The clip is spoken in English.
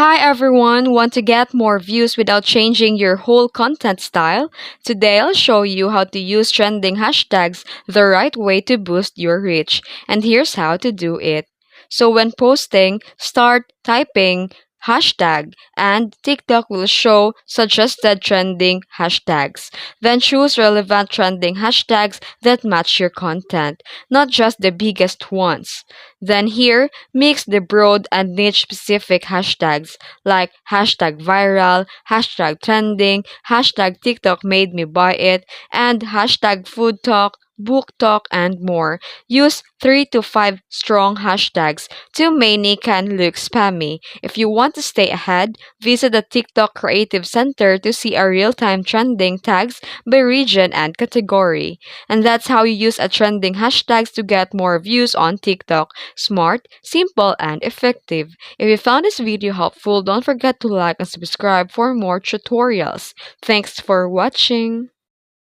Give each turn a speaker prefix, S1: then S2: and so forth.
S1: Hi everyone! Want to get more views without changing your whole content style? Today I'll show you how to use trending hashtags the right way to boost your reach. And here's how to do it. So when posting, start typing hashtag and TikTok will show suggested trending hashtags. Then choose relevant trending hashtags that match your content, not just the biggest ones. Then here, mix the broad and niche specific hashtags like hashtag viral, hashtag trending, hashtag TikTok made me buy it, and hashtag food talk, book talk, and more. Use 3 to 5 strong hashtags. Too many can look spammy. If you want to stay ahead, visit the TikTok Creative Center to see a real-time trending tags by region and category. And that's how you use a trending hashtags to get more views on TikTok. Smart, simple, and effective. If you found this video helpful, don't forget to like and subscribe for more tutorials. Thanks for watching.